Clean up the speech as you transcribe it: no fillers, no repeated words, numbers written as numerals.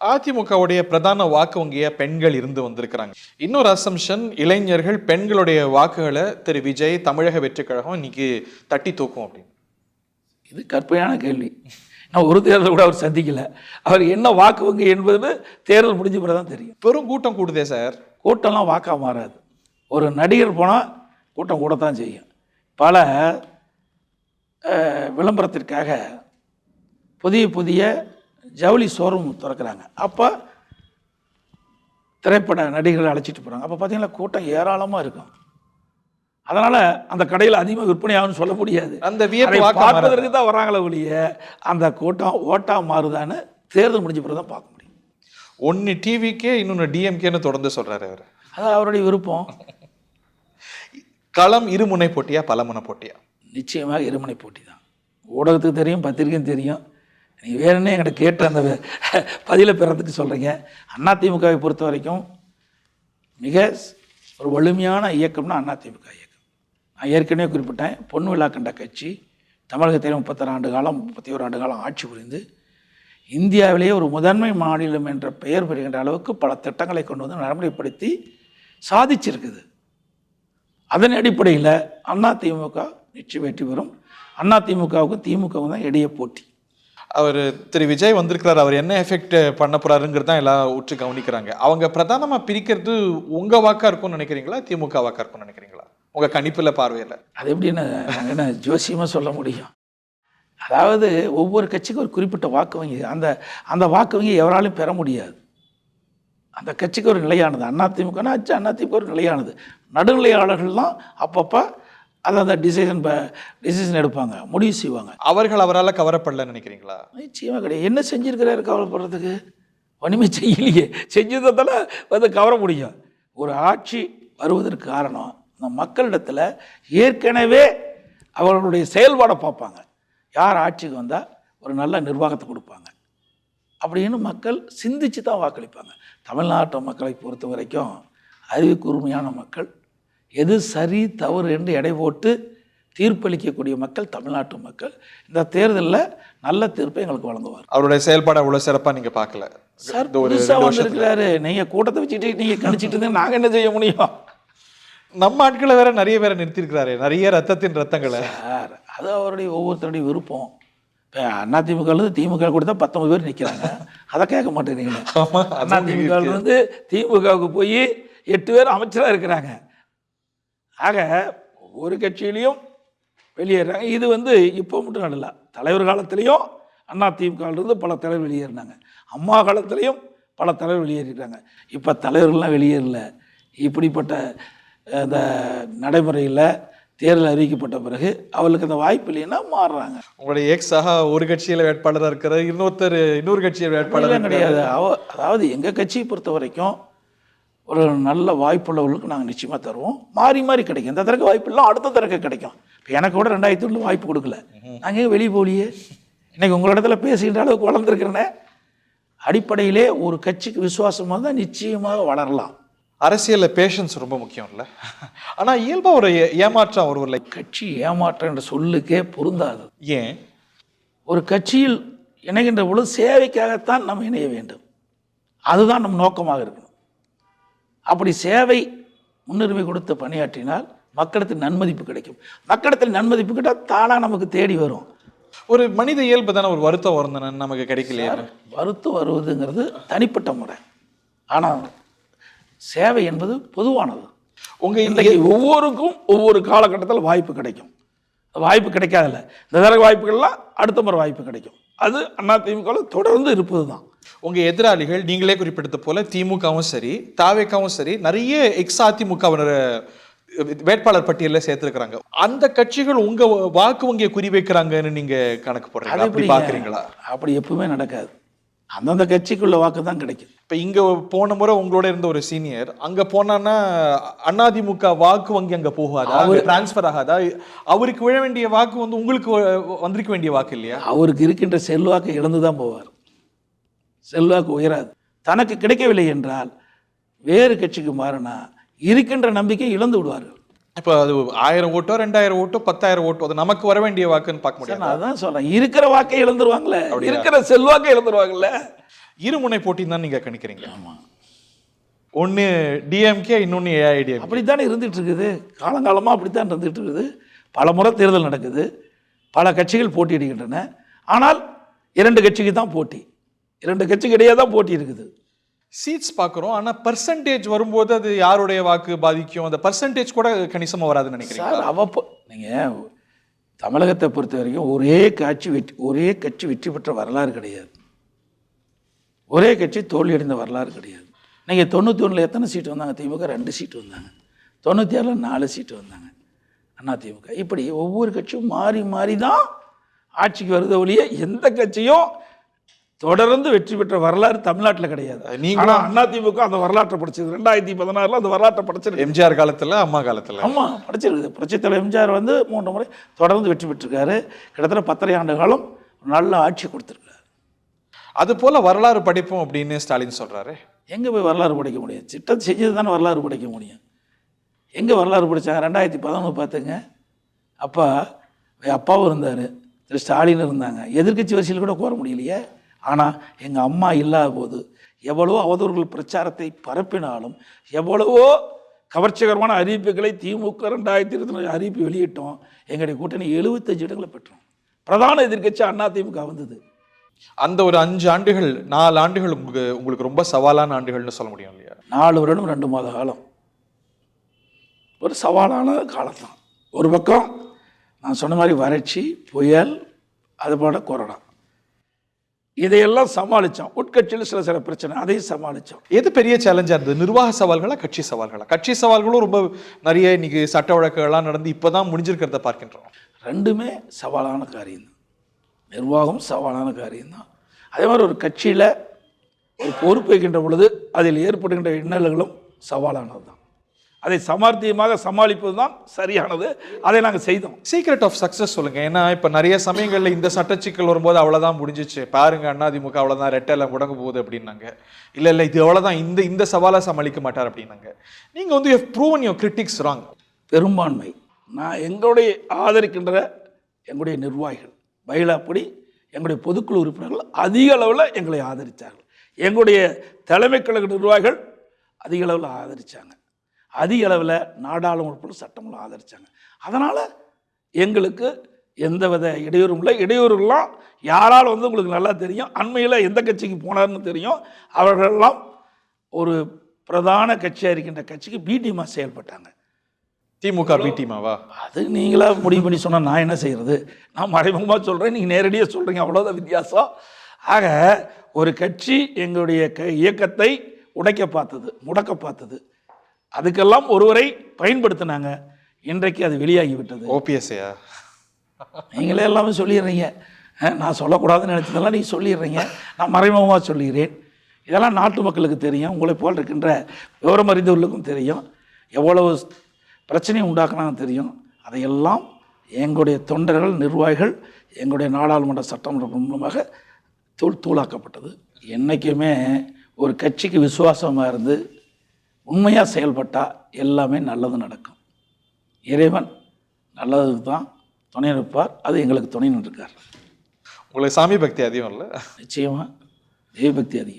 அதிமுகவுடைய பிரதான வாக்கு வங்கியா பெண்கள் இருந்து வந்திருக்கிறாங்க. இன்னொரு அசம்ஷன், இளைஞர்கள் பெண்களுடைய வாக்குகளை திரு விஜய், தமிழக வெற்றி கழகம் இன்னைக்கு தட்டி தூக்கும் அப்படின்னு. இது கற்பனையான கேள்வி. நான் ஒரு தேர்தல் கூட அவர் சந்திக்கல. அவர் என்ன வாக்கு வங்கி என்பது தேர்தல் முடிஞ்ச பிறகு தான் தெரியும். பெரும் கூட்டம் கூடுதே சார். கூட்டம்லாம் வாக்கா மாறாது. ஒரு நடிகர் போனால் கூட்டம் கூடத்தான் செய்யும். பல விளம்பரத்திற்காக புதிய புதிய ஜவுளி ஷோரூம் திறக்கிறாங்க. அப்போ திரைப்பட நடிகர்களை அழைச்சிட்டு போகிறாங்க. அப்போ பார்த்தீங்கன்னா கூட்டம் ஏராளமாக இருக்கும். அதனால் அந்த கடையில் அதிகமாக விற்பனை ஆகும்னு சொல்ல முடியாது. அந்த வியப்பு பார்ப்பதற்கு தான் வராங்களே ஒழிய அந்த கூட்டம் ஓட்டாக மாறுதான்னு தேர்தல் முடிஞ்ச பிறகு தான் பார்க்க முடியும். ஒன்று டிவிக்கே, இன்னொன்று டிஎம்கேன்னு தொடர்ந்து சொல்கிறாரு அவர். அது அவருடைய விருப்பம். களம் இருமுனை போட்டியா பலமுனை போட்டியா? நிச்சயமாக இருமுனை போட்டி தான். ஊடகத்துக்கு தெரியும், பத்திரிக்கையும் தெரியும். நீ வேணுன்னே என்கிட்ட கேட்ட அந்த பதிலை பெறத்துக்கு சொல்கிறீங்க. அதிமுகவை பொறுத்த வரைக்கும் மிக ஒரு வலிமையான இயக்கம்னா அதிமுக இயக்கம். நான் ஏற்கனவே குறிப்பிட்டேன், பொன் விழா கண்ட கட்சி தமிழகத்தில் 31 ஆண்டு காலம் ஆட்சி புரிந்து இந்தியாவிலேயே ஒரு முதன்மை மாநிலம் என்ற பெயர் பெறுகின்ற அளவுக்கு பல திட்டங்களை கொண்டு வந்து நடைமுறைப்படுத்தி சாதிச்சிருக்குது. அதன் அடிப்படையில் அதிமுக நிச்சயம் வெற்றி பெறும். அதிமுகவுக்கும் திமுகவும் தான் இடையே போட்டி. அவர் திரு விஜய் வந்திருக்கிறார், அவர் என்ன எஃபெக்ட் பண்ண போறாருங்கிறது தான் எல்லாம் உற்று கவனிக்கிறாங்க. அவங்க பிரதானமாக பிரிக்கிறது உங்கள் வாக்காக இருக்கும்னு நினைக்கிறீங்களா, திமுக வாக்காக இருக்கும்னு நினைக்கிறீங்களா, உங்கள் கணிப்பில் பார்வையில்? அது எப்படின்னு நாங்கள் என்ன ஜோசியமாக சொல்ல முடியும்? அதாவது ஒவ்வொரு கட்சிக்கும் ஒரு குறிப்பிட்ட வாக்கு வங்கி, அந்த வாக்கு வங்கி எவராலும் பெற முடியாது. அந்த கட்சிக்கு ஒரு நிலையானது. அதிமுகனா அதிமுக ஒரு நிலையானது. நடுநிலையாளர்கள்லாம் அப்பப்போ அந்த டிசிஷன் எடுப்பாங்க, முடிவு செய்வாங்க. அவர்கள் அவரால் கவரப்படலன்னு நினைக்கிறீங்களா? நிச்சயமாக கிடையாது. என்ன செஞ்சுருக்கிறாரு கவலைப்படுறதுக்கு? ஒன்றுமே செய்யலையே. செஞ்சதால வந்து கவர முடியும். ஒரு ஆட்சி வருவதற்கு காரணம் இந்த மக்களிடத்தில் ஏற்கனவே அவர்களுடைய செயல்பாடை பார்ப்பாங்க. யார் ஆட்சிக்கு வந்தால் ஒரு நல்ல நிர்வாகத்தை கொடுப்பாங்க அப்படின்னு மக்கள் சிந்திச்சு தான் வாக்களிப்பாங்க. தமிழ்நாட்டு மக்களை பொறுத்த வரைக்கும் அறிவு கூர்மையான மக்கள், எது சரி தவறு என்று எடை போட்டு தீர்ப்பளிக்கக்கூடிய மக்கள் தமிழ்நாட்டு மக்கள். இந்த தேர்தலில் நல்ல தீர்ப்பை எங்களுக்கு வழங்குவார். அவருடைய செயல்பாடு அவ்வளோ சிறப்பாக நீங்கள் பார்க்கல சார். புதுசாக வந்திருக்கிறாரு. நீங்கள் கூட்டத்தை வச்சுட்டு நீங்கள் கணிச்சிட்டு இருந்தீங்க, நாங்கள் என்ன செய்ய முடியும்? நம்ம ஆட்களை வேற நிறைய பேரை நிறுத்திருக்கிறாரு, நிறைய ரத்தங்களை சார். அது அவருடைய ஒவ்வொருத்தருடைய விருப்பம். இப்போ அதிமுகலேருந்து திமுக கொடுத்தா 19 பேர் நிற்கிறாங்க. அதை கேட்க மாட்டேங்கிறீங்களா? அதிமுகலேருந்து திமுகவுக்கு போய் 8 பேர் அமைச்சராக இருக்கிறாங்க. ஆக ஒவ்வொரு கட்சியிலையும் வெளியேறாங்க. இது வந்து இப்போ மட்டும் நடல, தலைவர் காலத்திலையும் அதிமுகவிலிருந்து பல தலைவர் வெளியேறினாங்க. அம்மா காலத்திலையும் பல தலைவர் வெளியேறிட்டாங்க. இப்போ தலைவர்கள்லாம் வெளியேறல. இப்படிப்பட்ட இந்த நடைமுறையில் தேர்தல் அறிவிக்கப்பட்ட பிறகு அவளுக்கு அந்த வாய்ப்பு இல்லைன்னா மாறுறாங்க. உங்களுடைய எக்ஸாக ஒரு கட்சியில் வேட்பாளராக இருக்கிற இன்னொரு கட்சியில் வேட்பாளர் கிடையாது. அதாவது எங்கள் கட்சியை பொறுத்த வரைக்கும் ஒரு நல்ல வாய்ப்புள்ளவர்களுக்கு நாங்கள் நிச்சயமாக தருவோம். மாறி மாறி கிடைக்கும். இந்த தரக்கு வாய்ப்பு இல்லை, அடுத்த தரக்கு கிடைக்கும். இப்போ எனக்கு கூட 2001 வாய்ப்பு கொடுக்கல. நாங்கள் எங்கே வெளியே போலியே. இன்றைக்கி உங்களிடத்துல பேசுகின்ற அளவுக்கு வளர்ந்துருக்கிறேனே. அடிப்படையிலே ஒரு கட்சிக்கு விசுவாசமாக தான் நிச்சயமாக வளரலாம். அரசியலில் பேஷன்ஸ் ரொம்ப முக்கியம் இல்லை? ஆனால் இயல்பாக ஒரு ஏமாற்றம் ஒரு கட்சி ஏமாற்றம் என்ற சொல்லுக்கே பொருந்தாது. ஏன்? ஒரு கட்சியில் இணைகின்ற பொழுது சேவைக்காகத்தான் நம்ம இணைய வேண்டும். அதுதான் நம் நோக்கமாக இருக்கணும். அப்படி சேவை முன்னுரிமை கொடுத்து பணியாற்றினால் மக்களிடத்தில் நன்மதிப்பு கிடைக்கும். மக்களிடத்தில் நன்மதிப்பு கிட்டால் தானாக நமக்கு தேடி வரும். ஒரு மனித இயல்பு தானே ஒரு வருத்தம் வருந்தன நமக்கு கிடைக்கலையா? வருத்தம் வருவதுங்கிறது தனிப்பட்ட முறை. ஆனால் சேவை என்பது பொதுவானது. இன்றைக்கு ஒவ்வொருக்கும் ஒவ்வொரு காலகட்டத்தில் வாய்ப்பு கிடைக்கும். வாய்ப்பு கிடைக்காதில்ல. இந்த தடவை வாய்ப்புகள்லாம் அடுத்த முறை வாய்ப்பு கிடைக்கும். அது அதிமுகவில் தொடர்ந்து இருப்பது தான். உங்கள் எதிராளிகள் நீங்களே குறிப்பிட்டது போல திமுகவும் சரி தாவேக்காவும் சரி நிறைய அதிமுகவினர் வேட்பாளர் பட்டியலில் சேர்த்துருக்கிறாங்க. அந்த கட்சிகள் உங்கள் வாக்கு வங்கியை குறிவைக்கிறாங்கன்னு நீங்கள் கணக்கு போடுறீங்க, அப்படி பார்க்குறீங்களா? அப்படி எப்பவுமே நடக்காது. அந்தந்த கட்சிக்குள்ள வாக்கு தான் கிடைக்கும். இப்போ இங்கே போன முறை உங்களோட இருந்த ஒரு சீனியர் அங்கே போனான்னா அதிமுக வாக்கு வங்கி அங்கே போகாதா, அவர் டிரான்ஸ்ஃபர் ஆகாதா? அவருக்கு விழ வேண்டிய வாக்கு வந்து உங்களுக்கு வந்திருக்க வேண்டிய வாக்கு இல்லையா? அவருக்கு இருக்கின்ற செல்வாக்கை இழந்து தான் போவார். செல்வாக்கு உயராது. தனக்கு கிடைக்கவில்லை என்றால் வேறு கட்சிக்கு மாறினா இருக்கின்ற நம்பிக்கை இழந்து விடுவார்கள். இப்போ அது 1000 ஓட்டோ 2000 ஓட்டோ 10,000 ஓட்டோ அது நமக்கு வர வேண்டிய வாக்குன்னு பார்க்க முடியாது. நான் அதான் சொல்றேன், இருக்கிற வாக்கை இழந்துருவாங்களே, இருக்கிற செல்வாக்கை இழந்துருவாங்கல்ல. இருமுனை போட்டின்னு தான் நீங்க கணிக்கிறீங்க. ஆமாம், ஒன்னு டிஎம்கே, இன்னொன்னு ஏஐடிஎம். அப்படித்தானே இருந்துகிட்டு இருக்குது. காலங்காலமாக அப்படித்தான் இருந்துகிட்டு இருக்குது. பல முறை தேர்தல் நடக்குது, பல கட்சிகள் போட்டியிடுகின்றன. ஆனால் 2 கட்சிக்கு தான் போட்டி, 2 கட்சிக்கு இடையே தான் போட்டி இருக்குது. சீட்ஸ் பார்க்குறோம், ஆனா பர்சன்டேஜ் வரும்போது அது யாருடைய வாக்கு பாதிக்கும், அந்த பர்சன்டேஜ் கூட கணிசமா வராதுன்னு நினைக்கிறீங்க. சார் நீங்கள் தமிழகத்தை பொறுத்த வரைக்கும் ஒரே கட்சி வெற்றி பெற்ற வரலாறு கிடையாது, ஒரே கட்சி தோல்வியடைந்த வரலாறு கிடையாது. நீங்கள் 91 எத்தனை சீட்டு வந்தாங்க? திமுக 2 சீட்டு வந்தாங்க. 96 4 சீட்டு வந்தாங்க அதிமுக. இப்படி ஒவ்வொரு கட்சியும் மாறி மாறி தான் ஆட்சிக்கு வருத ஒழிய எந்த கட்சியும் தொடர்ந்து வெற்றி பெற்ற வரலாறு தமிழ்நாட்டில் கிடையாது. ஆனால் அதிமுக அந்த வரலாற்றை படிச்சது. 2016 அந்த வரலாற்றை படிச்சிருக்கு. எம்ஜிஆர் காலத்தில், அம்மா காலத்தில். ஆமாம், படிச்சிருக்குது. புரட்சித்தலைவர் எம்ஜிஆர் 3 முறை தொடர்ந்து வெற்றி பெற்றிருக்காரு. கிட்டத்தட்ட 10 ஆண்டு காலம் நல்ல ஆட்சி கொடுத்துருக்காரு. அது போல வரலாறு படிப்போம் அப்படின்னு ஸ்டாலின் சொல்றாரு. எங்கே போய் வரலாறு படிக்க முடியும்? திட்டம் செஞ்சது தானே வரலாறு படிக்க முடியும். எங்கே வரலாறு படித்தாங்க? 2011 பார்த்துங்க. அப்பாவும் இருந்தார், திரு ஸ்டாலின் இருந்தாங்க. எதிர்க்கட்சி வரிசையில் கூட கோர முடியலையே. ஆனால் எங்கள் அம்மா இல்லாத போது எவ்வளவோ அவதூறுகள் பிரச்சாரத்தை பரப்பினாலும், எவ்வளவோ கவர்ச்சிகரமான அறிவிப்புகளை திமுக 2020 அறிவிப்பு வெளியிட்டோம். எங்களுடைய கூட்டணி 75 இடங்களை பெற்றோம். பிரதான எதிர்க்கட்சி அதிமுக வந்தது. அந்த ஒரு 5 ஆண்டுகள் 4 ஆண்டுகள் உங்களுக்கு ரொம்ப சவாலான ஆண்டுகள்னு சொல்ல முடியும் இல்லையா? 4 வருடம் 2 மாத காலம் ஒரு சவாலான காலம்தான். ஒரு பக்கம் நான் சொன்ன மாதிரி வறட்சி, புயல், அதுபோல கொரோனா, இதையெல்லாம் சமாளித்தோம். உட்கட்சியில் சில பிரச்சனை, அதையும் சமாளித்தோம். எது பெரிய சேலஞ்சாக இருந்தது? நிர்வாக சவால்களா, கட்சி சவால்களா? கட்சி சவால்களும் ரொம்ப நிறைய இன்னைக்கு சட்ட வழக்குகள்லாம் நடந்து இப்போ தான் முடிஞ்சிருக்கிறத பார்க்கின்றோம். 2மே சவாலான காரியம்தான். நிர்வாகம் சவாலான காரியம்தான். அதே மாதிரி ஒரு கட்சியில் ஒரு பொறுப்பு வைக்கின்ற பொழுது அதில் ஏற்படுகின்ற இன்னல்களும் சவாலானது தான். அதை சமார்த்தியமாக சமாளிப்பது தான் சரியானது. அதை நாங்கள் செய்தோம். சீக்ரெட் ஆஃப் சக்ஸஸ் சொல்லுங்கள். ஏன்னா இப்போ நிறைய சமயங்களில் இந்த சட்டச்சிக்கல் வரும்போது அவ்வளோதான் முடிஞ்சிச்சு, பாருங்க அதிமுக அவ்வளோதான், ரெட்டெல்லாம் முடங்க போகுது அப்படின்னாங்க. இல்லை இது அவ்வளோதான், இந்த சவாலை சமாளிக்க மாட்டார் அப்படின்னாங்க. நீங்கள் வந்து you have proven your critics wrong. பெரும்பான்மை நான் எங்களுடைய ஆதரிக்கின்ற எங்களுடைய நிர்வாகிகள் பயிலாப்படி எங்களுடைய பொதுக்குழு உறுப்பினர்கள் அதிக அளவில் எங்களை ஆதரித்தார்கள். எங்களுடைய தலைமை கழக நிர்வாகிகள் அதிக அளவில் ஆதரித்தாங்க. அதிக அளவில் நாடாளுமன்ற சட்டங்களும் ஆதரித்தாங்க. அதனால் எங்களுக்கு எந்தவித இடையூறும் இல்லை. இடையூறுலாம் யாரால் உங்களுக்கு நல்லா தெரியும். அண்மையில் எந்த கட்சிக்கு போனார்னு தெரியும். அவர்களெல்லாம் ஒரு பிரதான கட்சியாக இருக்கின்ற கட்சிக்கு பி டீமாக செயல்பட்டாங்க. திமுக பி டீமாவா? அது நீங்களாக முடிவு பண்ணி சொன்னால் நான் என்ன செய்கிறது? நான் மறைமுகமாக சொல்கிறேன், நீங்கள் நேரடியாக சொல்கிறீங்க, அவ்வளோதான் வித்தியாசம். ஆக ஒரு கட்சி எங்களுடைய இயக்கத்தை உடைக்க பார்த்தது, முடக்க பார்த்தது. அதுக்கெல்லாம் ஒருவரை பயன்படுத்தினாங்க. இன்றைக்கு அது வெளியாகிவிட்டது. ஓபிஎஸ்ஐயா? நீங்களே எல்லாமே சொல்லிடுறீங்க. நான் சொல்லக்கூடாதுன்னு நினைச்சதெல்லாம் நீங்கள் சொல்லிடுறீங்க. நான் மறைமுகமாக சொல்லுகிறேன். இதெல்லாம் நாட்டு மக்களுக்கு தெரியும், உங்களை போல் இருக்கின்ற விவரம் அறிந்தவர்களுக்கும் தெரியும். எவ்வளவு பிரச்சனையை உண்டாக்குனான்னு தெரியும். அதையெல்லாம் எங்களுடைய தொண்டர்கள், நிர்வாகிகள், எங்களுடைய நாடாளுமன்ற சட்டமன்ற மூலமாக தூளாக்கப்பட்டது. என்றைக்குமே ஒரு கட்சிக்கு விசுவாசமாக இருந்து உண்மையாக செயல்பட்டால் எல்லாமே நல்லது நடக்கும். இறைவன் நல்லதுக்கு தான் துணை நிற்பார். அது எங்களுக்கு துணை நின்றுருக்கார். உங்களுக்கு சாமி பக்தி அதிகம் இல்லை? நிச்சயமாக தெய்வ பக்தி அதிகம்.